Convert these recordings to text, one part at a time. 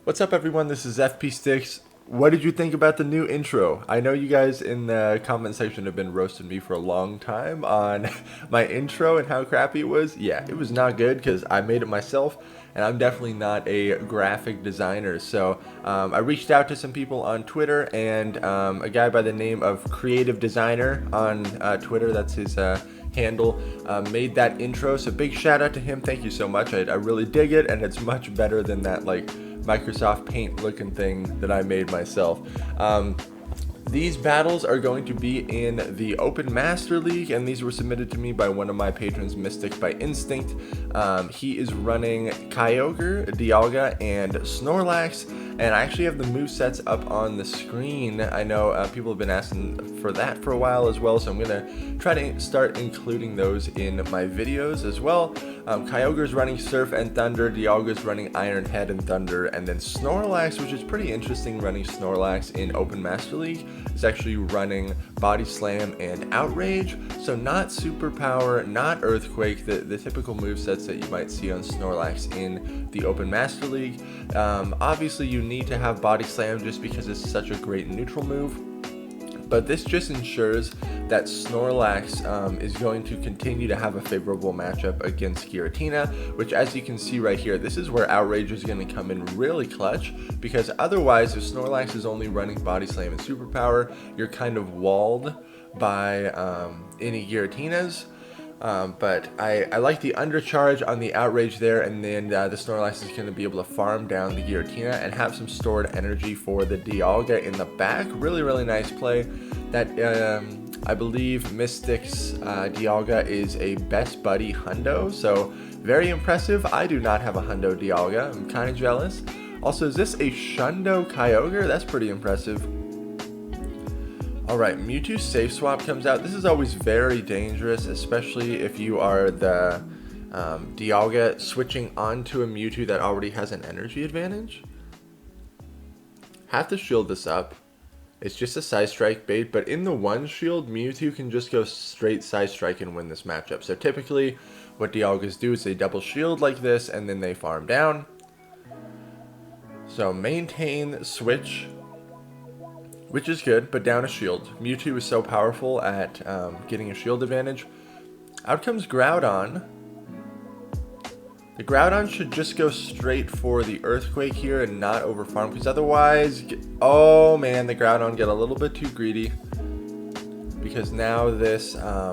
What's up, everyone? This is FP Sticks. What did you think about the new intro? I know you guys in the comment section have been roasting me for a long time on my intro and how crappy it was. Yeah, it was not good because I made it myself, and I'm definitely not a graphic designer. So I reached out to some people on Twitter, and a guy by the name of Creative Designer on Twitter, that's his handle, made that intro. So big shout out to him. Thank you so much. I really dig it, and it's much better than that Microsoft Paint looking thing that I made myself. These battles are going to be in the Open Master League, and these were submitted to me by one of my patrons, Mystic by Instinct. He is running Kyogre, Dialga, and Snorlax, and I actually have the movesets up on the screen. I know people have been asking for that for a while as well, so I'm going to try to start including those in my videos as well. Kyogre is running Surf and Thunder, Dialga is running Iron Head and Thunder, and then Snorlax, which is pretty interesting, running Snorlax in Open Master League, is actually running Body Slam and Outrage. So not Superpower, not Earthquake, the typical movesets that you might see on Snorlax in the Open Master League. Obviously you need to have Body Slam just because it's such a great neutral move. But this just ensures that Snorlax is going to continue to have a favorable matchup against Giratina, which, as you can see right here, this is where Outrage is going to come in really clutch, because otherwise if Snorlax is only running Body Slam and Superpower, you're kind of walled by any Giratinas. But I like the undercharge on the Outrage there, and then the Snorlax is going to be able to farm down the Giratina and have some stored energy for the Dialga in the back. Really, really nice play. That I believe Mystic's Dialga is a best buddy hundo, so very impressive. I do not have a hundo Dialga. I'm kind of jealous. Also, is this a shundo Kyogre? That's pretty impressive. Alright, Mewtwo Safe Swap comes out. This is always very dangerous, especially if you are the Dialga switching onto a Mewtwo that already has an energy advantage. Have to shield this up. It's just a Side Strike bait, but in the one shield, Mewtwo can just go straight Side Strike and win this matchup. So typically, what Dialgas do is they double shield like this, and then they farm down. So maintain, switch, which is good, but down a shield. Mewtwo is so powerful at getting a shield advantage. Out comes Groudon. The Groudon should just go straight for the Earthquake here and not overfarm, because otherwise, oh man, the Groudon get a little bit too greedy, because now this, now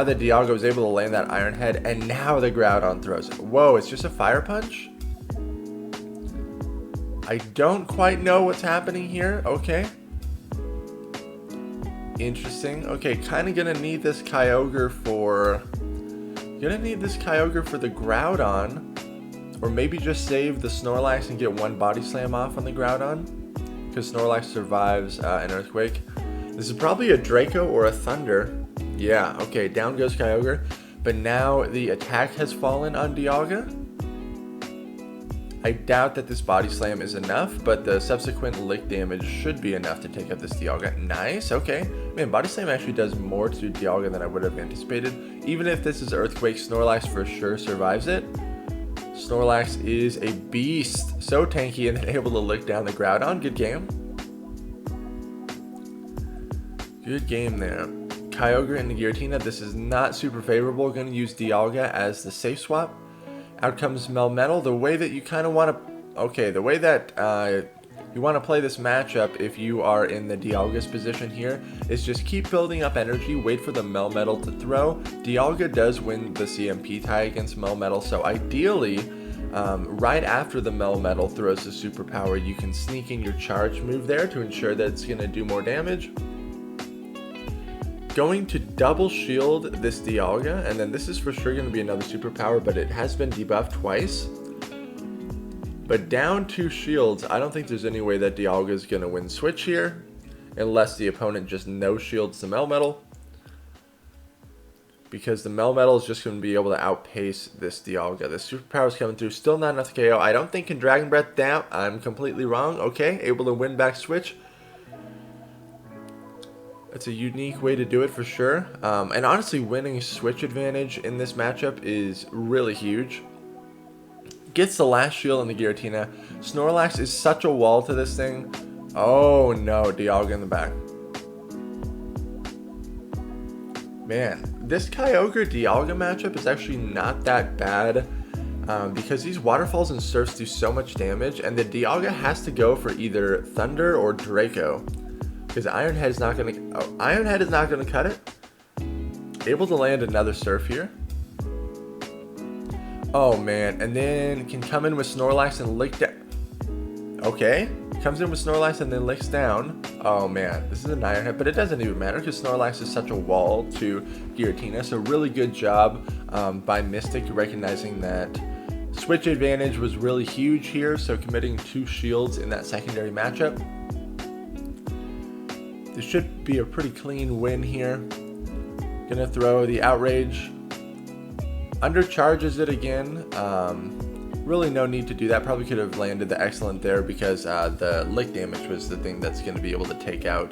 the Dialga was able to land that Iron Head, and now the Groudon throws. Whoa, it's just a Fire Punch? I don't quite know what's happening here. Okay. Interesting. Okay, kind of gonna need this Kyogre for... Gonna need this Kyogre for the Groudon. Or maybe just save the Snorlax and get one Body Slam off on the Groudon, because Snorlax survives an Earthquake. This is probably a Draco or a Thunder. Yeah, okay, down goes Kyogre. But now the attack has fallen on Dialga. I doubt that this Body Slam is enough, but the subsequent lick damage should be enough to take out this Dialga. Nice, okay. Man, Body Slam actually does more to Dialga than I would have anticipated. Even if this is Earthquake, Snorlax for sure survives it. Snorlax is a beast. So tanky and able to lick down the Groudon. Good game. Good game there. Kyogre and the Giratina. This is not super favorable. Going to use Dialga as the safe swap. Out comes Melmetal. The way that you kind of want to... Okay, the way that you want to play this matchup if you are in the Dialga's position here is just keep building up energy, wait for the Melmetal to throw. Dialga does win the CMP tie against Melmetal, so ideally, right after the Melmetal throws the Superpower, you can sneak in your charge move there to ensure that it's going to do more damage. Going to double shield this Dialga, and then this is for sure going to be another Superpower, but it has been debuffed twice. But down 2 shields, I don't think there's any way that Dialga is going to win switch here, unless the opponent just no shields the Melmetal, because the Melmetal is just going to be able to outpace this Dialga. The Superpower is coming through, still not enough to KO. I don't think can Dragon Breath down. I'm completely wrong. Okay, able to win back switch. It's a unique way to do it for sure. And honestly, winning switch advantage in this matchup is really huge. Gets the last shield in the Giratina. Snorlax is such a wall to this thing. Oh no, Dialga in the back. Man, this Kyogre Dialga matchup is actually not that bad because these waterfalls and surfs do so much damage, and the Dialga has to go for either Thunder or Draco because Iron Head is not gonna. Oh, Iron Head is not gonna cut it. Able to land another surf here. Oh man, and then can come in with Snorlax and lick down. Okay, comes in with Snorlax and then licks down. Oh man, this is an Iron Head, but it doesn't even matter because Snorlax is such a wall to Giratina. So really good job by Mystic recognizing that switch advantage was really huge here. So committing 2 shields in that secondary matchup. This should be a pretty clean win here. Gonna throw the Outrage. Undercharges it again. Really no need to do that. Probably could have landed the Excellent there because the lick damage was the thing that's going to be able to take out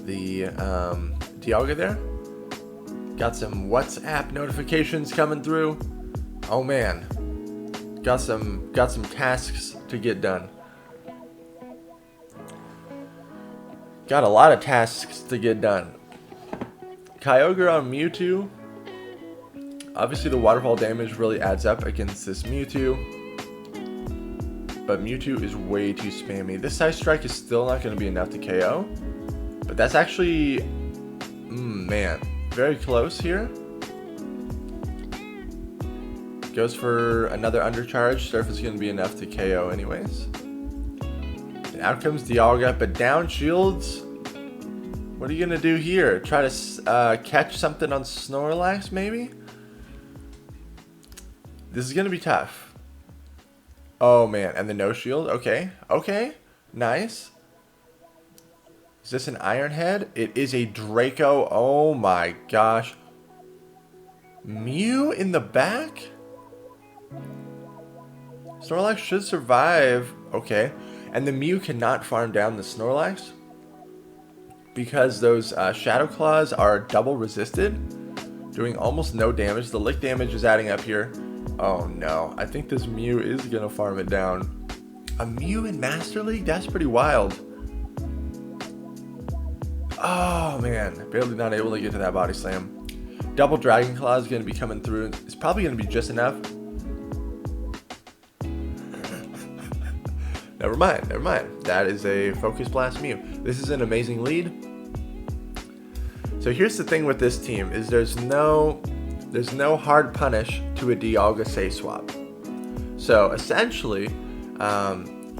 the Dialga there. Got some WhatsApp notifications coming through. Oh man, got some tasks to get done. Got a lot of tasks to get done. Kyogre on Mewtwo. Obviously the waterfall damage really adds up against this Mewtwo, but Mewtwo is way too spammy. This Ice Strike is still not going to be enough to KO, but that's actually, man, very close here. Goes for another Undercharge. Surf is going to be enough to KO anyways. And out comes Dialga, but down shields. What are you going to do here? Try to catch something on Snorlax maybe? This is going to be tough. Oh man, and the no shield. Okay, nice. Is this an Iron Head? It is a Draco. Oh my gosh. Mew in the back? Snorlax should survive. Okay, and the Mew cannot farm down the Snorlax because those Shadow Claws are double resisted, doing almost no damage. The lick damage is adding up here. Oh no, I think this Mew is gonna farm it down. A Mew in Master League? That's pretty wild. Oh man, barely not able to get to that body slam. Double Dragon Claw is gonna be coming through. It's probably gonna be just enough. Never mind. That is a Focus Blast Mew. This is an amazing lead. So here's the thing with this team is there's no hard punish to a Dialga Say swap. So essentially,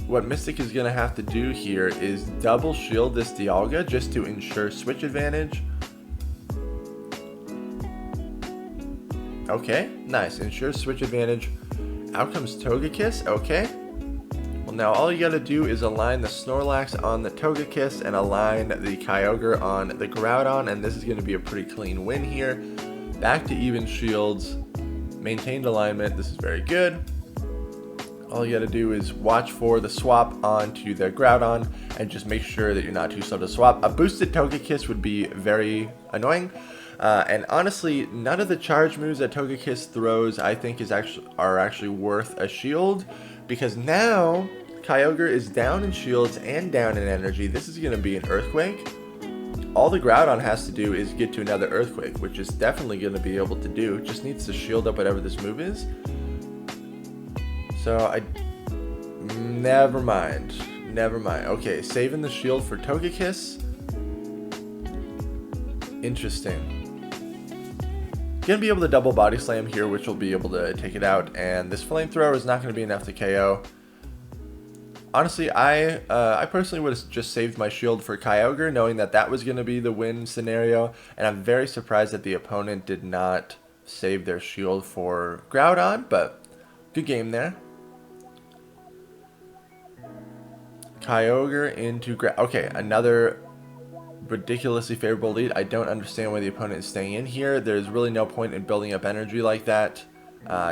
what Mystic is going to have to do here is double shield this Dialga just to ensure switch advantage. Okay, nice. Ensure switch advantage. Out comes Togekiss. Okay. Well, now all you got to do is align the Snorlax on the Togekiss and align the Kyogre on the Groudon, and this is going to be a pretty clean win here. Back to even shields, maintained alignment. This is very good. All you got to do is watch for the swap onto the Groudon and just make sure that you're not too slow to swap. A boosted Togekiss would be very annoying. And honestly, none of the charge moves that Togekiss throws I think are actually worth a shield, because now Kyogre is down in shields and down in energy. This is going to be an Earthquake. All the Groudon has to do is get to another Earthquake, which is definitely going to be able to do. Just needs to shield up whatever this move is. So never mind. Okay, saving the shield for Togekiss. Interesting. Gonna be able to double body slam here, which will be able to take it out, and this flamethrower is not going to be enough to KO. Honestly, I personally would have just saved my shield for Kyogre, knowing that that was going to be the win scenario, and I'm very surprised that the opponent did not save their shield for Groudon, but good game there. Kyogre into okay, another ridiculously favorable lead. I don't understand why the opponent is staying in here. There's really no point in building up energy like that,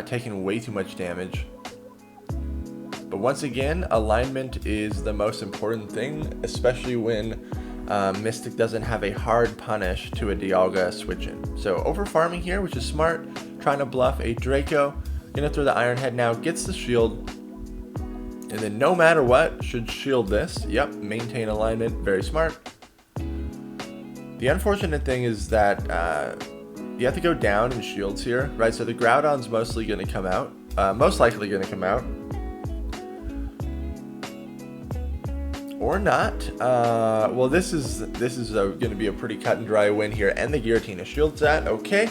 taking way too much damage. But once again, alignment is the most important thing, especially when Mystic doesn't have a hard punish to a Dialga switch in. So over farming here, which is smart, trying to bluff a Draco. Gonna throw the Iron Head now, gets the shield, and then no matter what, should shield this. Yep, maintain alignment, very smart. The unfortunate thing is that you have to go down in shields here, right? So the Groudon's mostly gonna come out, most likely gonna come out. Or not. Well, this is going to be a pretty cut and dry win here, and the Giratina shields that. Okay.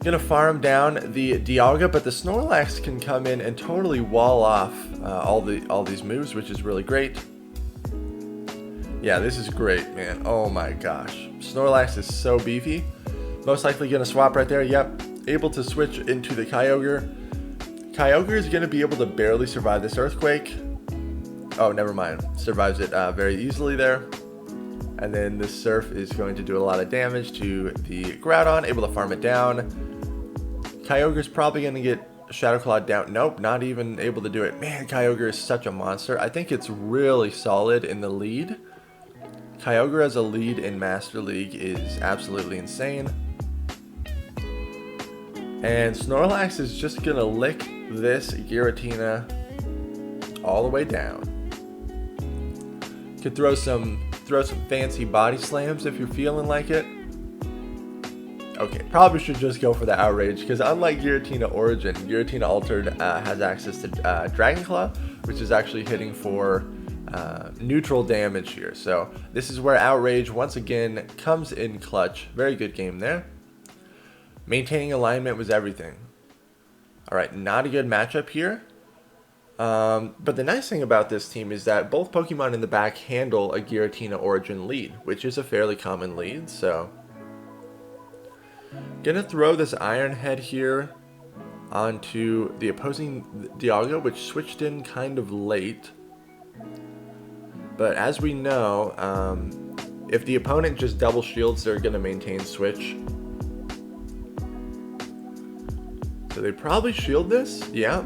Gonna farm down the Dialga, but the Snorlax can come in and totally wall off all these moves, which is really great. Yeah, this is great, man. Oh my gosh, Snorlax is so beefy. Most likely gonna swap right there. Yep, able to switch into the Kyogre. Kyogre is gonna be able to barely survive this Earthquake. Oh, never mind. Survives it very easily there. And then the Surf is going to do a lot of damage to the Groudon, able to farm it down. Kyogre's probably going to get Shadow Claw down. Nope, not even able to do it. Man, Kyogre is such a monster. I think it's really solid in the lead. Kyogre as a lead in Master League is absolutely insane. And Snorlax is just going to lick this Giratina all the way down. Could throw some fancy body slams if you're feeling like it. Okay, probably should just go for the Outrage, because unlike Giratina Origin, Giratina Altered has access to Dragon Claw, which is actually hitting for neutral damage here. So this is where Outrage once again comes in clutch. Very good game there. Maintaining alignment was everything. Alright, not a good matchup here. But the nice thing about this team is that both Pokemon in the back handle a Giratina Origin lead, which is a fairly common lead, so. Gonna throw this Iron Head here onto the opposing Dialga, which switched in kind of late. But as we know, if the opponent just double shields, they're gonna maintain switch. So they probably shield this, yeah.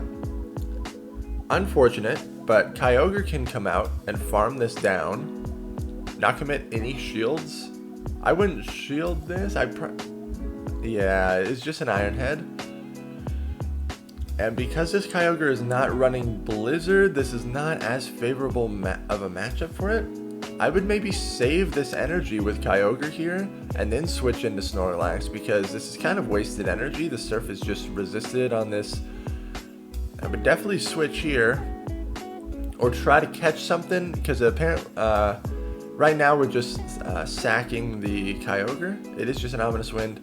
Unfortunate, but Kyogre can come out and farm this down, not commit any shields. I wouldn't shield this. Yeah, it's just an Iron Head. And because this Kyogre is not running Blizzard, this is not as favorable of a matchup for it. I would maybe save this energy with Kyogre here and then switch into Snorlax, because this is kind of wasted energy. The Surf is just resisted on this. I would definitely switch here or try to catch something, because apparently right now we're just sacking the Kyogre. It is just an Ominous Wind.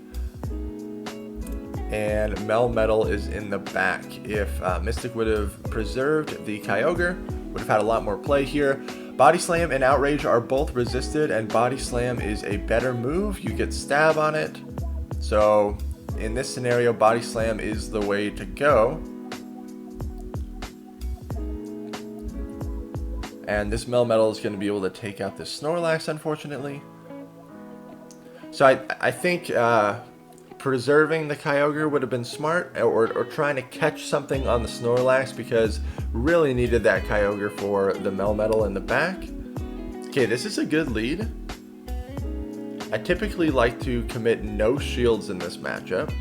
And Melmetal is in the back. If Mystic would have preserved the Kyogre, would have had a lot more play here. Body Slam and Outrage are both resisted, and Body Slam is a better move. You get stab on it. So in this scenario, Body Slam is the way to go. And this Melmetal is going to be able to take out this Snorlax, unfortunately. So I think preserving the Kyogre would have been smart, or trying to catch something on the Snorlax, because really needed that Kyogre for the Melmetal in the back. Okay, this is a good lead. I typically like to commit no shields in this matchup.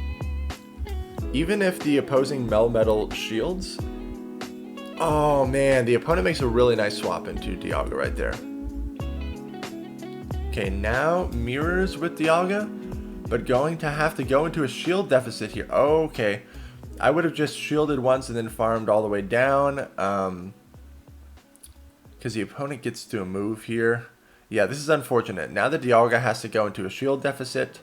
Even if the opposing Melmetal shields. Oh man, the opponent makes a really nice swap into Dialga right there. Okay, now mirrors with Dialga, but going to have to go into a shield deficit here. Okay, I would have just shielded once and then farmed all the way down, because the opponent gets to a move here. Yeah, this is unfortunate. Now the Dialga has to go into a shield deficit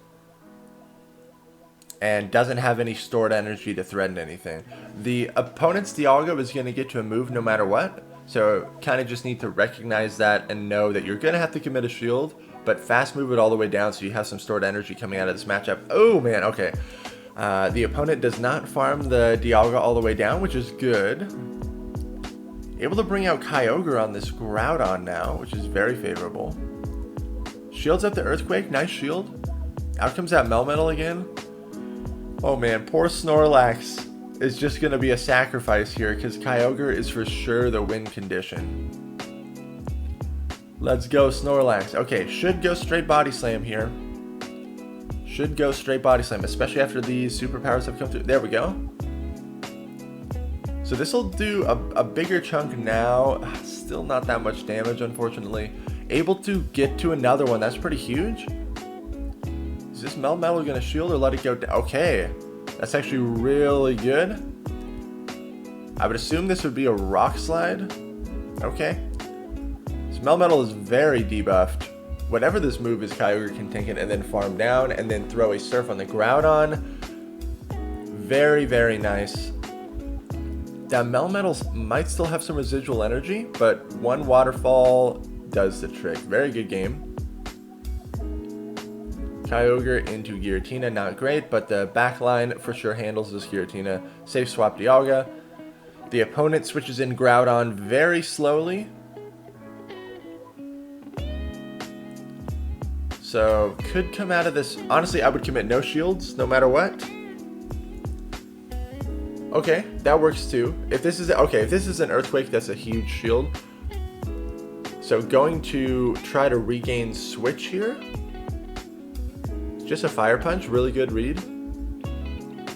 and doesn't have any stored energy to threaten anything. The opponent's Dialga is going to get to a move no matter what, so kind of just need to recognize that and know that you're going to have to commit a shield, but fast move it all the way down so you have some stored energy coming out of this matchup. Oh man, okay. The opponent does not farm the Dialga all the way down, which is good. Able to bring out Kyogre on this Groudon now, which is very favorable. Shields up the Earthquake, nice shield. Out comes that Melmetal again. Oh man, poor Snorlax is just going to be a sacrifice here, because Kyogre is for sure the win condition. Let's go Snorlax. Okay, should go straight Body Slam here. Should go straight body slam, especially after these superpowers have come through. There we go. So this will do a bigger chunk now. Still not that much damage, unfortunately. Able to get to another one. That's pretty huge. Is this Melt Metal going to shield or let it go down? Okay. That's actually really good. I would assume this would be a Rock Slide. Okay. So Melt Metal is very debuffed. Whatever this move is, Kyogre can tank it and then farm down and then throw a Surf on the Groudon. Very, very nice. That Melmetals might still have some residual energy, but one Waterfall does the trick. Very good game. Kyogre into Giratina, not great, but the backline for sure handles this Giratina. Safe swap Dialga. The opponent switches in Groudon very slowly. So, could come out of this. Honestly, I would commit no shields, no matter what. Okay, that works too. If this is an Earthquake, that's a huge shield. So going to try to regain switch here. Just a Fire Punch, really good read.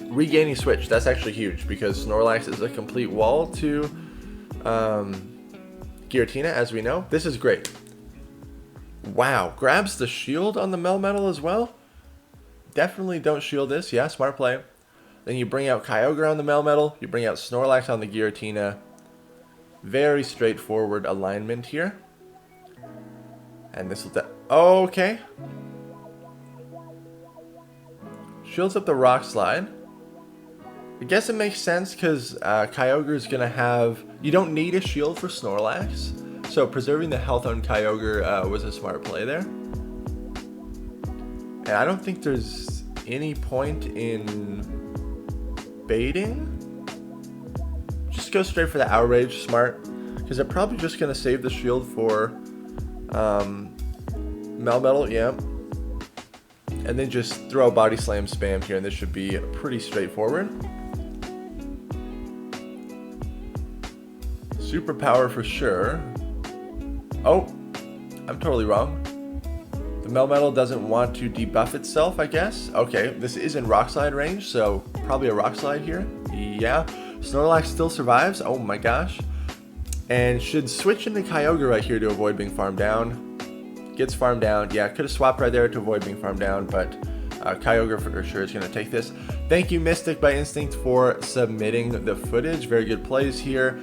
Regaining switch, that's actually huge because Snorlax is a complete wall to Giratina, as we know. This is great. Wow, grabs the shield on the Melmetal as well. Definitely don't shield this. Yeah, smart play. Then you bring out Kyogre on the Melmetal. You bring out Snorlax on the Giratina. Very straightforward alignment here. And this will... okay. Shields up the Rock Slide. I guess it makes sense because Kyogre is going to have... You don't need a shield for Snorlax. So preserving the health on Kyogre was a smart play there. And I don't think there's any point in... baiting. Just go straight for the Outrage, smart, because they're probably just gonna save the shield for Melmetal, yeah, and then just throw a Body Slam spam here, and this should be pretty straightforward. Superpower for sure. Oh, I'm totally wrong. The Melmetal doesn't want to debuff itself, I guess. Okay, this is in Rock Slide range, so probably a Rock Slide here. Yeah, Snorlax still survives. Oh my gosh. And should switch into Kyogre right here to avoid being farmed down. Gets farmed down. Yeah, could have swapped right there to avoid being farmed down, but Kyogre for sure is going to take this. Thank you, Mystic by Instinct, for submitting the footage. Very good plays here.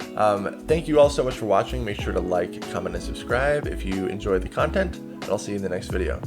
Thank you all so much for watching. Make sure to like, comment, and subscribe if you enjoyed the content. And I'll see you in the next video.